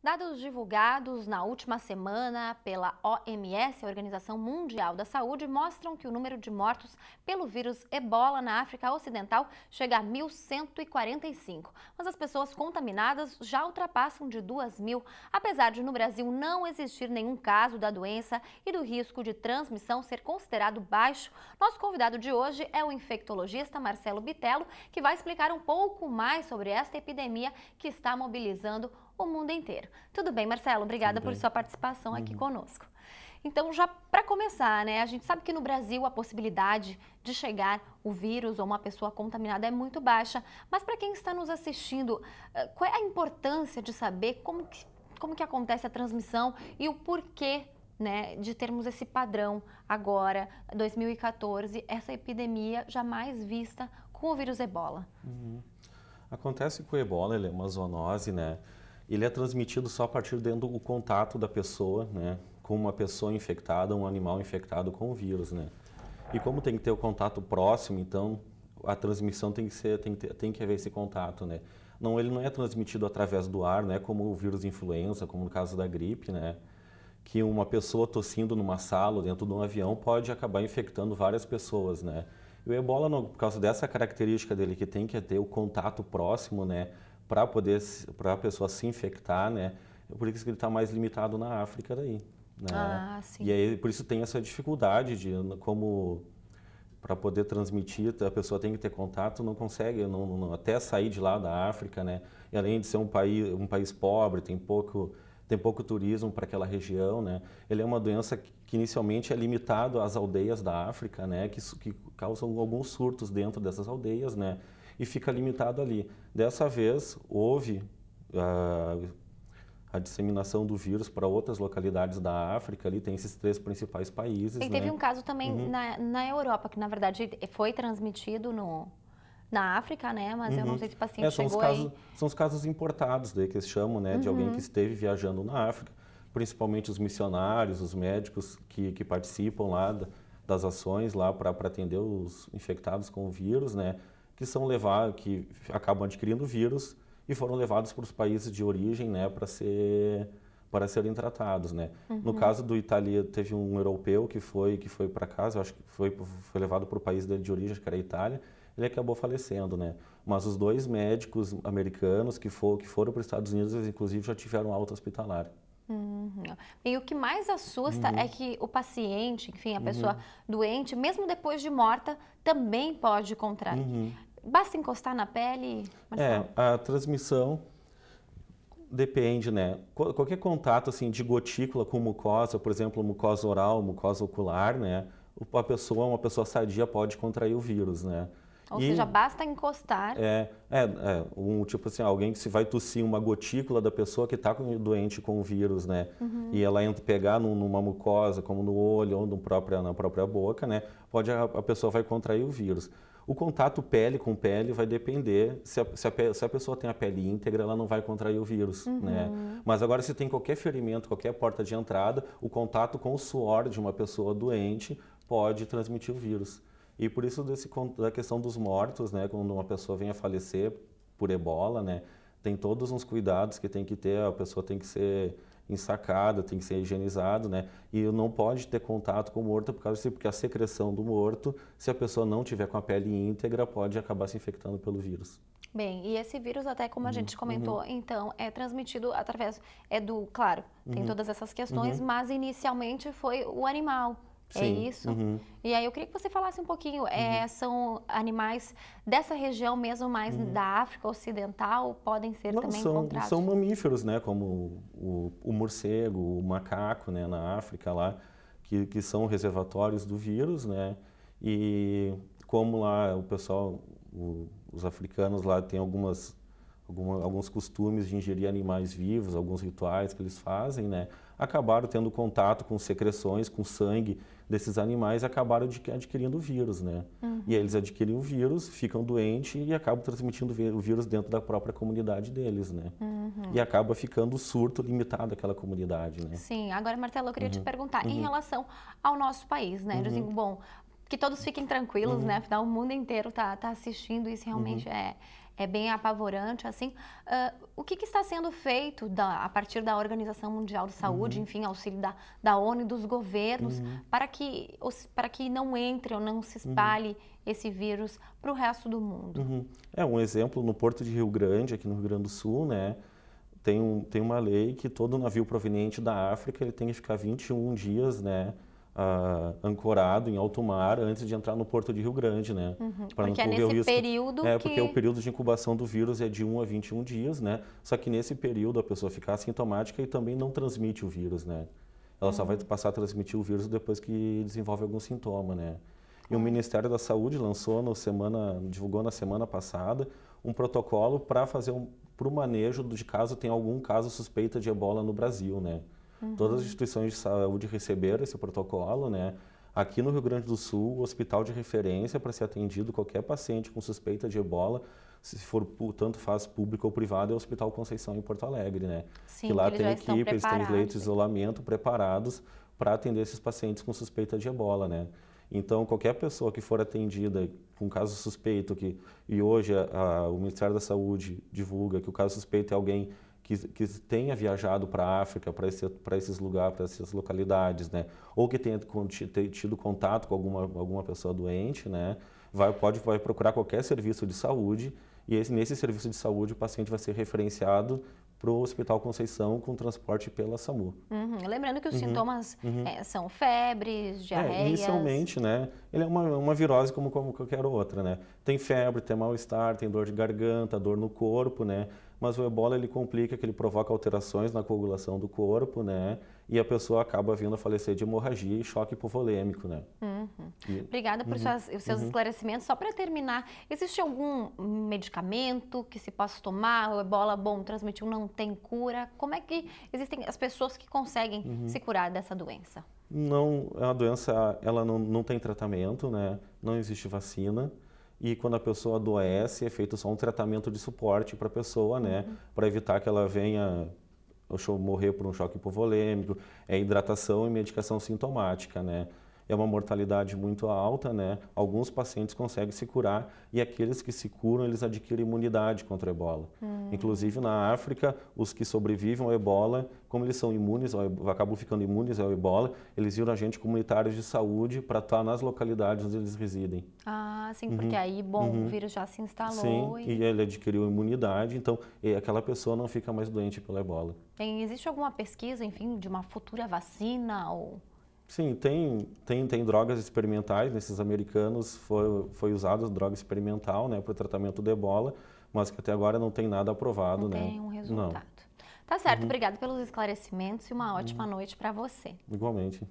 Dados divulgados na última semana pela OMS, a Organização Mundial da Saúde, mostram que o número de mortos pelo vírus Ebola na África Ocidental chega a 1.145. Mas as pessoas contaminadas já ultrapassam de 2.000, apesar de no Brasil não existir nenhum caso da doença e do risco de transmissão ser considerado baixo. Nosso convidado de hoje é o infectologista Marcelo Bitelo, que vai explicar um pouco mais sobre esta epidemia que está mobilizando o mundo inteiro. Tudo bem, Marcelo? Obrigada por sua participação aqui conosco. Então, já para começar, né, a gente sabe que no Brasil a possibilidade de chegar o vírus ou uma pessoa contaminada é muito baixa, mas para quem está nos assistindo, qual é a importância de saber como que acontece a transmissão e o porquê, né, de termos esse padrão agora, 2014, essa epidemia jamais vista com o vírus Ebola? Acontece que o Ebola, ele é uma zoonose, né? Ele é transmitido só a partir do contato da pessoa, né, com uma pessoa infectada, um animal infectado com o vírus, né? E como tem que ter o contato próximo, então a transmissão tem que haver esse contato, né? Ele não é transmitido através do ar, né, como o vírus influenza, como no caso da gripe, né? Que uma pessoa tossindo numa sala ou dentro de um avião pode acabar infectando várias pessoas, né? E o Ebola, por causa dessa característica dele, que tem que ter o contato próximo, né, para a pessoa se infectar, né? É por isso que ele está mais limitado na África daí, né? Ah, sim. E aí, por isso tem essa dificuldade de como para poder transmitir, a pessoa tem que ter contato, não consegue, até sair de lá da África, né? E além de ser um país pobre, tem pouco turismo para aquela região, né? Ele é uma doença que inicialmente é limitado às aldeias da África, né? Que causam alguns surtos dentro dessas aldeias, né? E fica limitado ali. Dessa vez, houve a disseminação do vírus para outras localidades da África, ali tem esses 3 principais países. E teve um caso também na Europa, que na verdade foi transmitido na África, né? Mas eu não sei se o paciente chegou aí. São os casos importados, daí que eles chamam, né, de alguém que esteve viajando na África, principalmente os missionários, os médicos que participam lá das ações lá para atender os infectados com o vírus, né? Que acabam adquirindo o vírus e foram levados para os países de origem, né, para serem tratados, né. No caso do Itália, teve um europeu que foi para casa, eu acho que foi levado para o país dele de origem, que era a Itália, ele acabou falecendo, né. Mas os 2 médicos americanos que foram para os Estados Unidos, eles inclusive já tiveram alta hospitalar. E o que mais assusta é que o paciente, enfim, a pessoa doente, mesmo depois de morta, também pode contrair. Basta encostar na pele, Marcelo? A transmissão depende, né? Qualquer contato assim de gotícula com mucosa, por exemplo, mucosa oral, mucosa ocular, né? Uma pessoa sadia pode contrair o vírus, né? Ou seja, basta encostar. Tipo assim, alguém que se vai tossir uma gotícula da pessoa que está doente com o vírus, né? E ela pegar numa mucosa, como no olho ou na própria boca, né? A pessoa vai contrair o vírus. O contato pele com pele vai depender, se a pessoa tem a pele íntegra, ela não vai contrair o vírus, né? Mas agora, se tem qualquer ferimento, qualquer porta de entrada, o contato com o suor de uma pessoa doente pode transmitir o vírus. E por isso da questão dos mortos, né, quando uma pessoa vem a falecer por Ebola, né, tem todos uns cuidados que tem que ter, a pessoa tem que ser ensacada, tem que ser higienizado, né, e não pode ter contato com o morto porque a secreção do morto, se a pessoa não tiver com a pele íntegra, pode acabar se infectando pelo vírus. Bem, e esse vírus, até como a gente comentou, então, é transmitido através, claro, tem todas essas questões, mas inicialmente foi o animal. É Sim. isso? E aí eu queria que você falasse um pouquinho, são animais dessa região mesmo, mais da África Ocidental, podem ser também encontrados? São mamíferos, né, como o morcego, o macaco, né, na África lá, que são reservatórios do vírus, né, e como lá o pessoal, os africanos lá têm alguns costumes de ingerir animais vivos, alguns rituais que eles fazem, né? Acabaram tendo contato com secreções, com sangue desses animais e acabaram adquirindo o vírus, né? E aí eles adquirem o vírus, ficam doentes e acabam transmitindo o vírus dentro da própria comunidade deles, né? E acaba ficando o surto limitado àquela comunidade, né? Sim, agora, Marcelo, eu queria te perguntar, em relação ao nosso país, né? Eu digo, bom, Que todos fiquem tranquilos, né? Afinal, o mundo inteiro tá assistindo, isso realmente é bem apavorante, assim. O que está sendo feito a partir da Organização Mundial de Saúde, enfim, auxílio da ONU e dos governos, para que não entre ou não se espalhe esse vírus para o resto do mundo? Um exemplo, no Porto de Rio Grande, aqui no Rio Grande do Sul, né? Tem uma lei que todo navio proveniente da África ele tem que ficar 21 dias, né? Ancorado em alto mar antes de entrar no Porto de Rio Grande, né? Para não correr o risco. Período porque o período de incubação do vírus é de 1 a 21 dias, né? Só que nesse período a pessoa fica assintomática e também não transmite o vírus, né? Ela só vai passar a transmitir o vírus depois que desenvolve algum sintoma, né? E o Ministério da Saúde divulgou na semana passada um protocolo para fazer para o manejo de caso tenha algum caso suspeita de ebola no Brasil, né? Todas as instituições de saúde receberam esse protocolo, né? Aqui no Rio Grande do Sul, o hospital de referência para ser atendido qualquer paciente com suspeita de ebola, se for tanto faz público ou privado, é o Hospital Conceição em Porto Alegre, né? Sim, que lá que tem equipe, eles têm leitos de isolamento preparados para atender esses pacientes com suspeita de ebola, né? Então, qualquer pessoa que for atendida com caso suspeito, e hoje o Ministério da Saúde divulga que o caso suspeito é alguém que tenha viajado para a África, para esses lugares, para essas localidades, né? Ou que tenha tido contato com alguma pessoa doente, né? Vai procurar qualquer serviço de saúde e nesse serviço de saúde o paciente vai ser referenciado para o Hospital Conceição com transporte pela SAMU. Lembrando que os sintomas são febres, diarreias... Inicialmente, né? Ele é uma virose como qualquer outra, né? Tem febre, tem mal-estar, tem dor de garganta, dor no corpo, né? Mas o ebola, ele complica, que ele provoca alterações na coagulação do corpo, né? E a pessoa acaba vindo a falecer de hemorragia e choque hipovolêmico, né? Obrigada por os seus esclarecimentos. Só para terminar, existe algum medicamento que se possa tomar? O ebola, transmitiu, não tem cura. Como é que existem as pessoas que conseguem se curar dessa doença? Não, a doença, ela não tem tratamento, né? Não existe vacina. E quando a pessoa adoece, é feito só um tratamento de suporte para a pessoa, né? Para evitar que ela venha morrer por um choque hipovolêmico, hidratação e medicação sintomática, né? É uma mortalidade muito alta, né? Alguns pacientes conseguem se curar e aqueles que se curam, eles adquirem imunidade contra a ebola. Inclusive na África, os que sobrevivem ao ebola, como eles são imunes, acabam ficando imunes ao ebola, eles viram agentes comunitários de saúde para estar nas localidades onde eles residem. Ah, sim, porque aí, o vírus já se instalou. Sim, e ele adquiriu imunidade, então aquela pessoa não fica mais doente pela ebola. Existe alguma pesquisa, enfim, de uma futura vacina ou... Sim, tem drogas experimentais, nesses americanos foi usado droga experimental, né, para o tratamento do ebola, mas que até agora não tem nada aprovado, né? Não tem um resultado. Não. Tá certo, obrigada pelos esclarecimentos e uma ótima noite para você. Igualmente.